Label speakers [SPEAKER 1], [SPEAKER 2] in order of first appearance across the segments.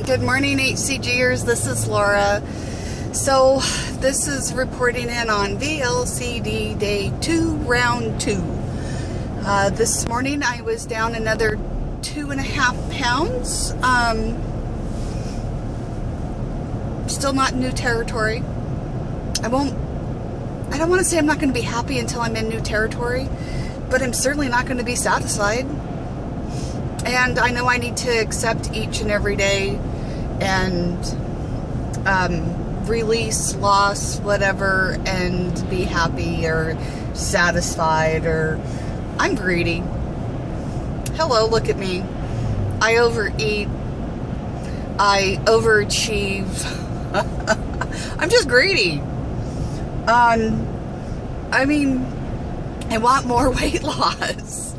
[SPEAKER 1] Good morning, HCGers. This is Laura. So this is reporting in on VLCD day 2, round 2. This morning I was down another 2.5 pounds. Still not in new territory. I don't want to say I'm not going to be happy until I'm in new territory, but I'm certainly not going to be satisfied. And I know I need to accept each and every day and release, loss, whatever, and be happy or satisfied, or I'm greedy. Hello, look at me. I overeat. I overachieve. I'm just greedy. I mean, I want more weight loss.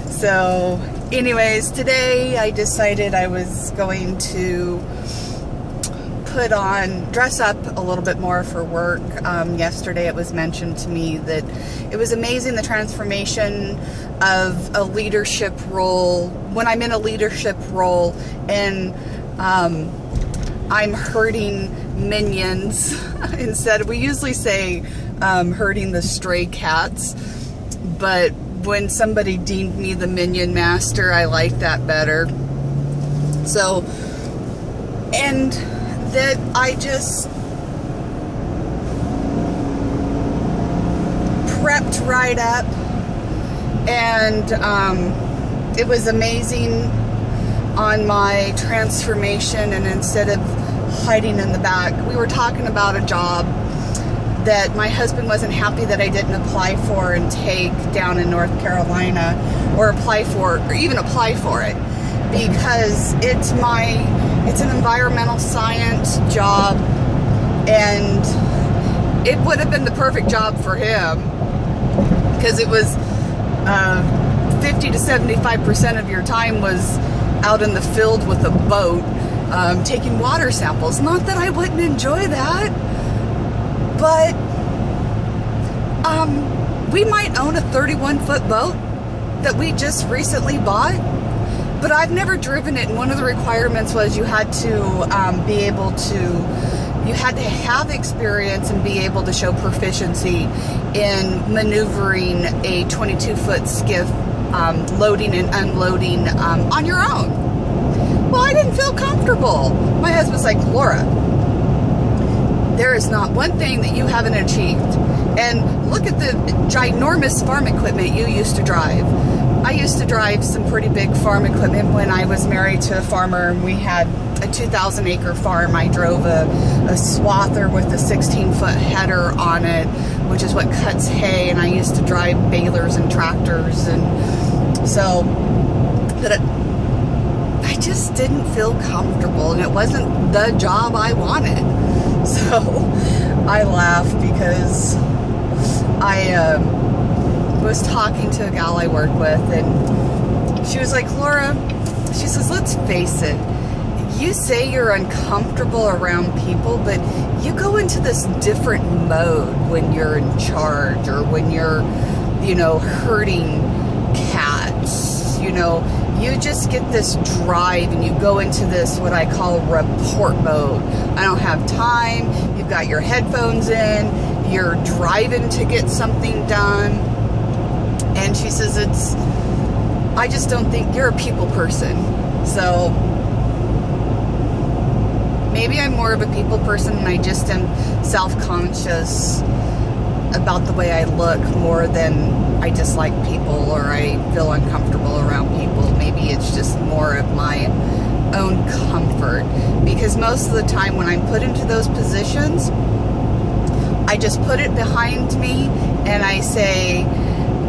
[SPEAKER 1] So anyways, today I decided I was going to dress up a little bit more for work. Yesterday it was mentioned to me that it was amazing the transformation of a leadership role, when I'm in a leadership role and I'm herding minions instead. We usually say herding the stray cats, but when somebody deemed me the minion master, I like that better. So, and that I just prepped right up, and it was amazing on my transformation. And instead of hiding in the back, we were talking about a job that my husband wasn't happy that I didn't apply for and take down in North Carolina, or even apply for it, because it's an environmental science job, and it would have been the perfect job for him, because it was 50 to 75% of your time was out in the field with a boat, taking water samples. Not that I wouldn't enjoy that, but we might own a 31-foot boat that we just recently bought, but I've never driven it, and one of the requirements was you had to you had to have experience and be able to show proficiency in maneuvering a 22-foot skiff, loading and unloading on your own. Well, I didn't feel comfortable. My husband's like, Laura, there is not one thing that you haven't achieved. And look at the ginormous farm equipment you used to drive. I used to drive some pretty big farm equipment when I was married to a farmer, and we had a 2,000-acre farm. I drove a swather with a 16-foot header on it, which is what cuts hay, and I used to drive balers and tractors, and so but I just didn't feel comfortable, and it wasn't the job I wanted. So I laughed because I was talking to a gal I work with, and she was like, Laura, she says, let's face it, you say you're uncomfortable around people, but you go into this different mode when you're in charge, or when you're, herding cats, you just get this drive, and you go into this, what I call report mode. I don't have time. You've got your headphones in, you're driving to get something done. And she says, I just don't think you're a people person. So maybe I'm more of a people person, and I just am self-conscious about the way I look more than I dislike people, or I feel uncomfortable around people. Maybe it's just more of my own comfort, because most of the time when I'm put into those positions, I just put it behind me and I say,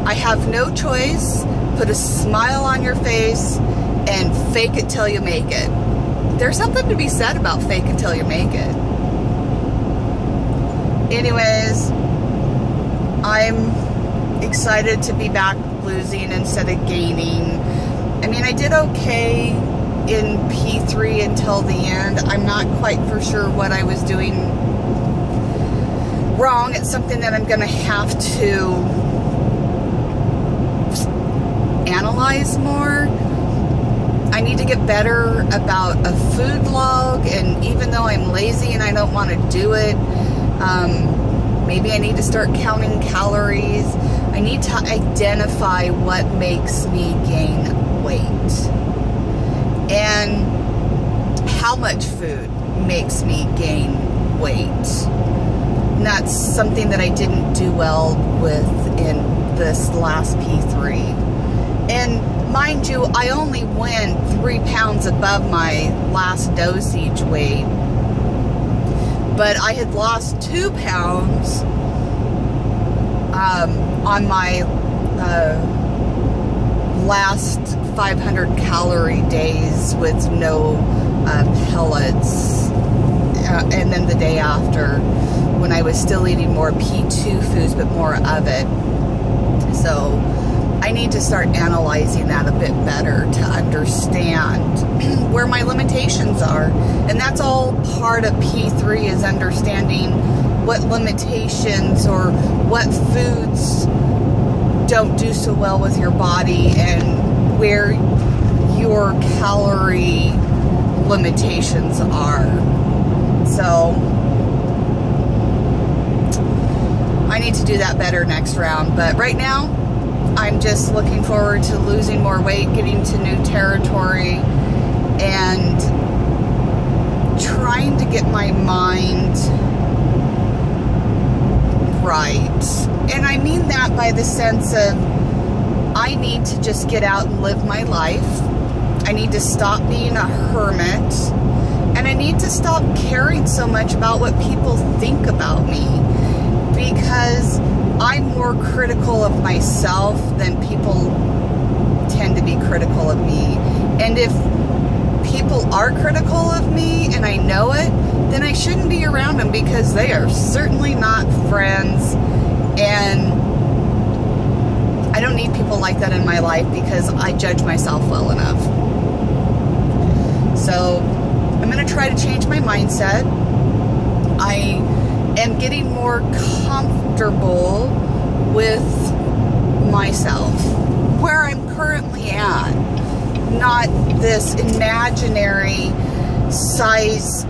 [SPEAKER 1] I have no choice. Put a smile on your face and fake it till you make it. There's something to be said about fake it till you make it. Anyways, I'm excited to be back losing instead of gaining. I mean, I did okay in P3 until the end. I'm not quite for sure what I was doing wrong. It's something that I'm going to have to analyze more. I need to get better about a food log, and even though I'm lazy and I don't want to do it, maybe I need to start counting calories. I need to identify what makes me gain weight and how much food makes me gain weight. And that's something that I didn't do well with in this last P3. And mind you, I only went 3 pounds above my last dosage weight, but I had lost 2 pounds on my last 500 calorie days with no pellets, and then the day after when I was still eating more P2 foods but more of it. So I need to start analyzing that a bit better to understand where my limitations are. And that's all part of P3, is understanding what limitations or what foods don't do so well with your body and where your calorie limitations are. So I need to do that better next round. But right now, I'm just looking forward to losing more weight, getting to new territory, and trying to get my mind right. And I mean that by the sense of I need to just get out and live my life. I need to stop being a hermit, and I need to stop caring so much about what people think about me, because I'm more critical of myself than people tend to be critical of me. And if people are critical of me and I know it, then I shouldn't be around them, because they are certainly not friends. And I don't need people like that in my life, because I judge myself well enough. So I'm going to try to change my mindset. I am getting more comfortable with myself, where I'm currently at. Not this imaginary size 2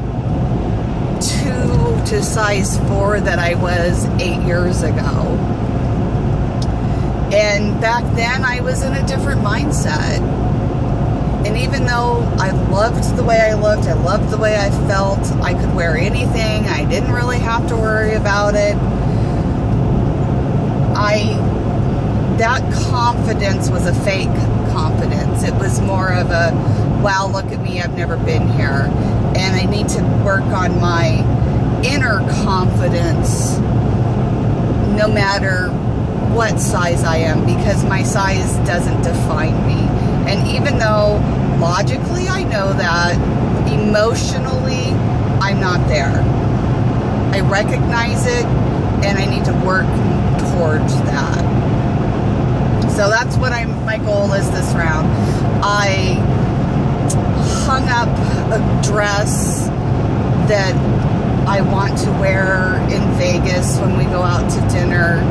[SPEAKER 1] to size 4 that I was 8 years ago. And back then I was in a different mindset. And even though I loved the way I looked, I loved the way I felt, I could wear anything, I didn't really have to worry about it, that confidence was a fake confidence. It was more of a, wow, look at me, I've never been here. And I need to work on my inner confidence no matter what size I am, because my size doesn't define me. And even though logically I know that, emotionally I'm not there. I recognize it, and I need to work towards that. So that's what my goal is this round. I hung up a dress that I want to wear in Vegas when we go out to dinner.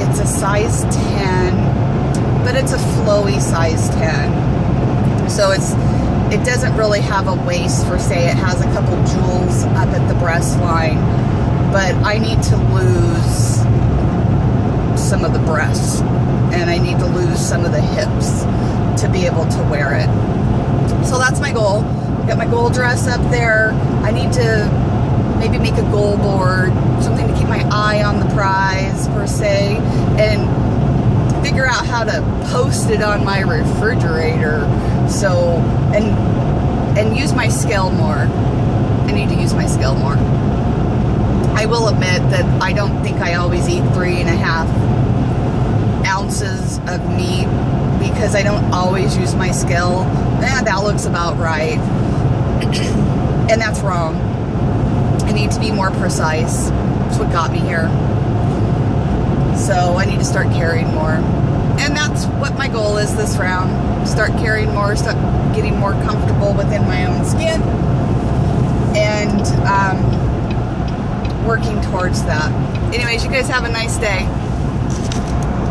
[SPEAKER 1] It's a size 10, but it's a flowy size 10. So it doesn't really have a waist per se. It has a couple jewels up at the breast line, but I need to lose some of the breasts, and I need to lose some of the hips to be able to wear it. So that's my goal. Got my goal dress up there. I need to maybe make a goal board, something to keep my eye on the prize per se, and figure out how to post it on my refrigerator. So, and use my scale more. I need to use my scale more. I will admit that I don't think I always eat 3.5 ounces of meat, because I don't always use my scale. That looks about right. And that's wrong. I need to be more precise. That's what got me here. So I need to start carrying more. And that's what my goal is this round. Start carrying more, start getting more comfortable within my own skin, and working towards that. Anyways, you guys have a nice day.